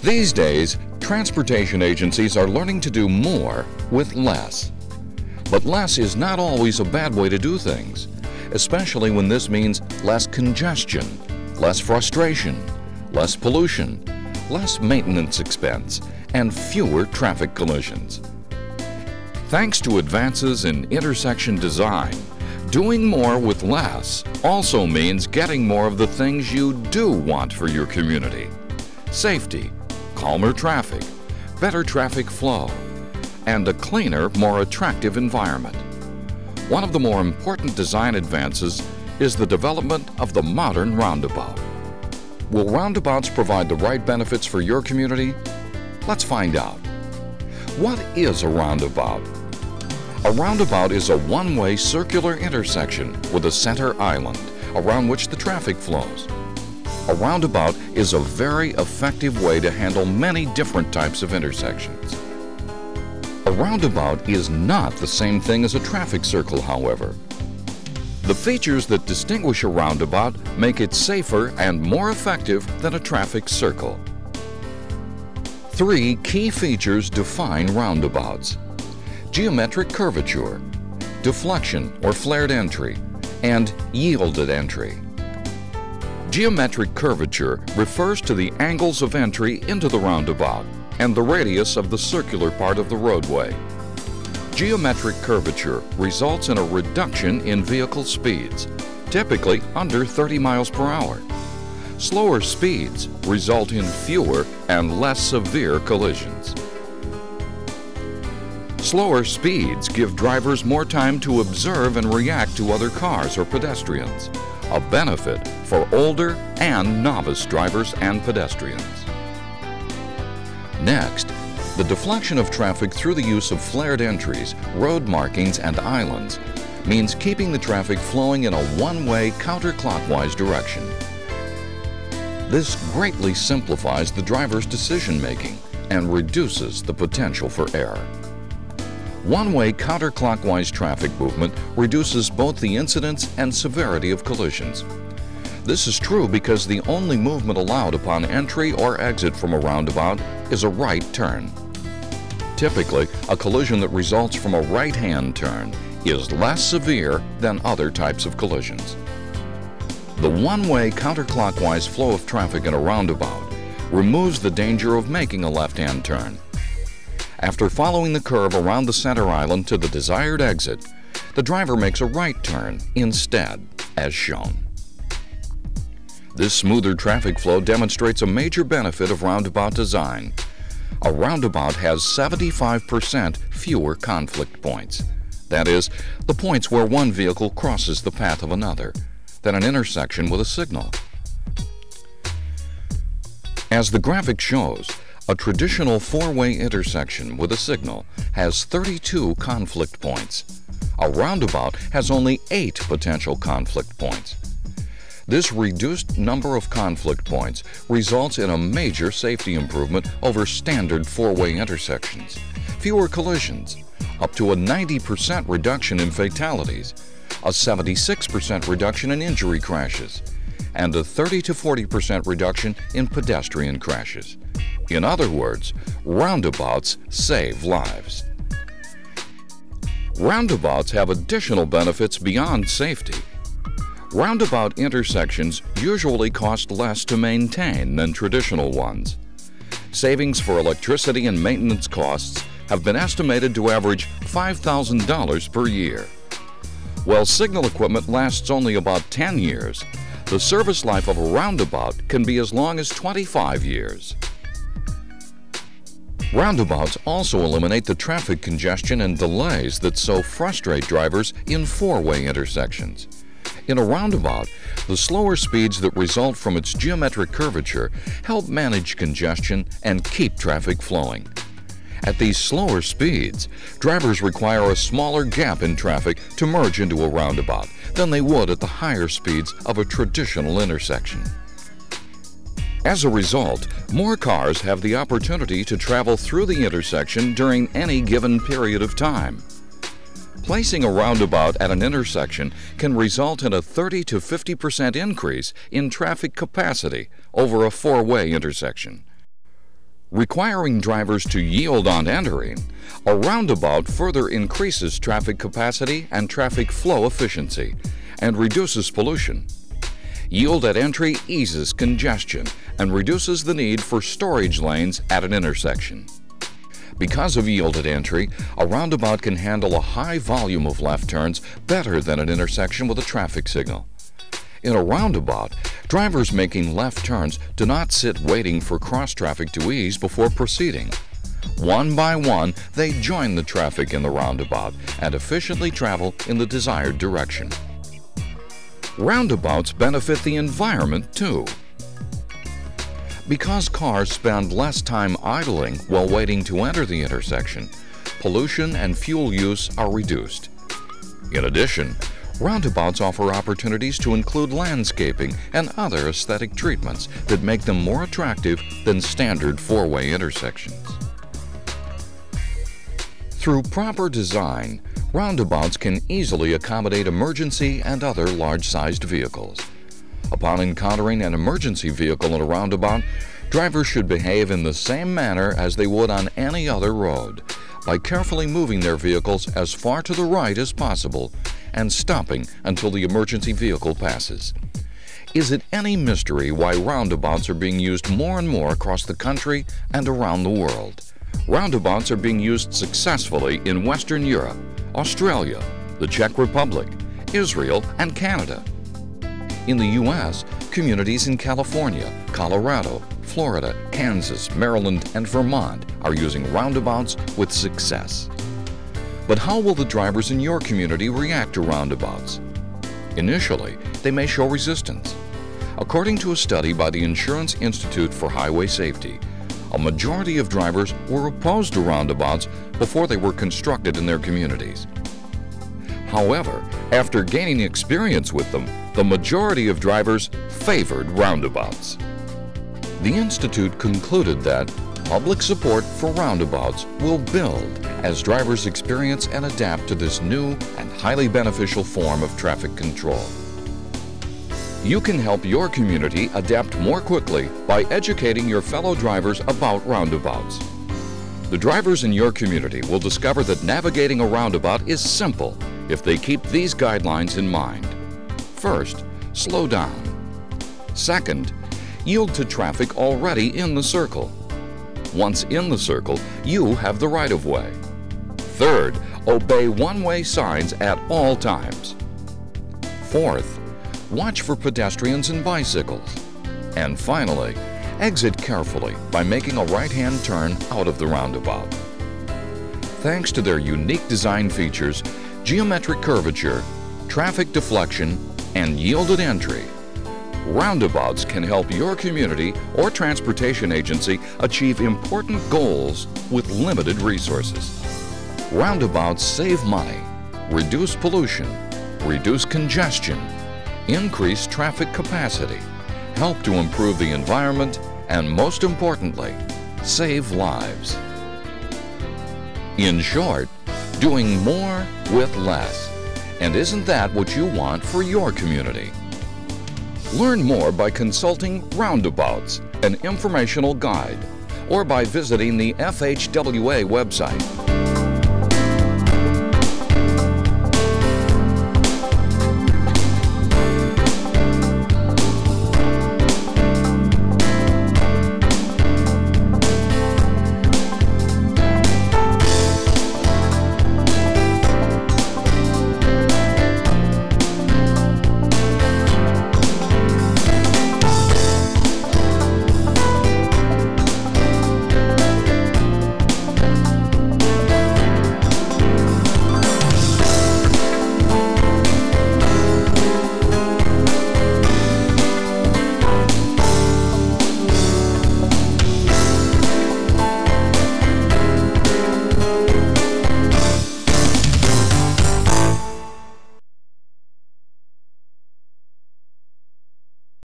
These days, transportation agencies are learning to do more with less. But less is not always a bad way to do things, especially when this means less congestion, less frustration, less pollution, less maintenance expense, and fewer traffic collisions. Thanks to advances in intersection design, doing more with less also means getting more of the things you do want for your community. Safety, calmer traffic, better traffic flow, and a cleaner, more attractive environment. One of the more important design advances is the development of the modern roundabout. Will roundabouts provide the right benefits for your community? Let's find out. What is a roundabout? A roundabout is a one-way circular intersection with a center island around which the traffic flows. A roundabout is a very effective way to handle many different types of intersections. A roundabout is not the same thing as a traffic circle, however. The features that distinguish a roundabout make it safer and more effective than a traffic circle. Three key features define roundabouts: geometric curvature, deflection or flared entry, and yielded entry. Geometric curvature refers to the angles of entry into the roundabout and the radius of the circular part of the roadway. Geometric curvature results in a reduction in vehicle speeds, typically under 30 miles per hour. Slower speeds result in fewer and less severe collisions. Slower speeds give drivers more time to observe and react to other cars or pedestrians, a benefit for older and novice drivers and pedestrians. Next, the deflection of traffic through the use of flared entries, road markings, and islands means keeping the traffic flowing in a one-way counterclockwise direction. This greatly simplifies the driver's decision-making and reduces the potential for error. One-way counterclockwise traffic movement reduces both the incidence and severity of collisions. This is true because the only movement allowed upon entry or exit from a roundabout is a right turn. Typically, a collision that results from a right-hand turn is less severe than other types of collisions. The one-way counterclockwise flow of traffic in a roundabout removes the danger of making a left-hand turn. After following the curve around the center island to the desired exit, the driver makes a right turn instead, as shown. This smoother traffic flow demonstrates a major benefit of roundabout design. A roundabout has 75% fewer conflict points. That is, the points where one vehicle crosses the path of another, than an intersection with a signal. As the graphic shows, a traditional four-way intersection with a signal has 32 conflict points. A roundabout has only 8 potential conflict points. This reduced number of conflict points results in a major safety improvement over standard four-way intersections, fewer collisions, up to a 90% reduction in fatalities, a 76% reduction in injury crashes, and a 30 to 40% reduction in pedestrian crashes. In other words, roundabouts save lives. Roundabouts have additional benefits beyond safety. Roundabout intersections usually cost less to maintain than traditional ones. Savings for electricity and maintenance costs have been estimated to average $5,000 per year. While signal equipment lasts only about 10 years, the service life of a roundabout can be as long as 25 years. Roundabouts also eliminate the traffic congestion and delays that so frustrate drivers in four-way intersections. In a roundabout, the slower speeds that result from its geometric curvature help manage congestion and keep traffic flowing. At these slower speeds, drivers require a smaller gap in traffic to merge into a roundabout than they would at the higher speeds of a traditional intersection. As a result, more cars have the opportunity to travel through the intersection during any given period of time. Placing a roundabout at an intersection can result in a 30 to 50% increase in traffic capacity over a four-way intersection. Requiring drivers to yield on entering, a roundabout further increases traffic capacity and traffic flow efficiency and reduces pollution. Yield at entry eases congestion and reduces the need for storage lanes at an intersection. Because of yield at entry, a roundabout can handle a high volume of left turns better than an intersection with a traffic signal. In a roundabout, drivers making left turns do not sit waiting for cross-traffic to ease before proceeding. One by one, they join the traffic in the roundabout and efficiently travel in the desired direction. Roundabouts benefit the environment too. Because cars spend less time idling while waiting to enter the intersection, pollution and fuel use are reduced. In addition, roundabouts offer opportunities to include landscaping and other aesthetic treatments that make them more attractive than standard four-way intersections. Through proper design, roundabouts can easily accommodate emergency and other large-sized vehicles. Upon encountering an emergency vehicle in a roundabout, drivers should behave in the same manner as they would on any other road, by carefully moving their vehicles as far to the right as possible and stopping until the emergency vehicle passes. Is it any mystery why roundabouts are being used more and more across the country and around the world? Roundabouts are being used successfully in Western Europe, Australia, the Czech Republic, Israel, and Canada. In the U.S., communities in California, Colorado, Florida, Kansas, Maryland, and Vermont are using roundabouts with success. But how will the drivers in your community react to roundabouts? Initially, they may show resistance. According to a study by the Insurance Institute for Highway Safety, a majority of drivers were opposed to roundabouts before they were constructed in their communities. However, after gaining experience with them, the majority of drivers favored roundabouts. The Institute concluded that public support for roundabouts will build as drivers experience and adapt to this new and highly beneficial form of traffic control. You can help your community adapt more quickly by educating your fellow drivers about roundabouts. The drivers in your community will discover that navigating a roundabout is simple if they keep these guidelines in mind. First, slow down. Second, yield to traffic already in the circle. Once in the circle, you have the right-of-way. Third, obey one-way signs at all times. Fourth, watch for pedestrians and bicycles. And finally, exit carefully by making a right-hand turn out of the roundabout. Thanks to their unique design features, geometric curvature, traffic deflection, and yielded entry, roundabouts can help your community or transportation agency achieve important goals with limited resources. Roundabouts save money, reduce pollution, reduce congestion, increase traffic capacity, help to improve the environment, and most importantly, save lives. In short, doing more with less. And isn't that what you want for your community? Learn more by consulting Roundabouts, an informational guide, or by visiting the FHWA website.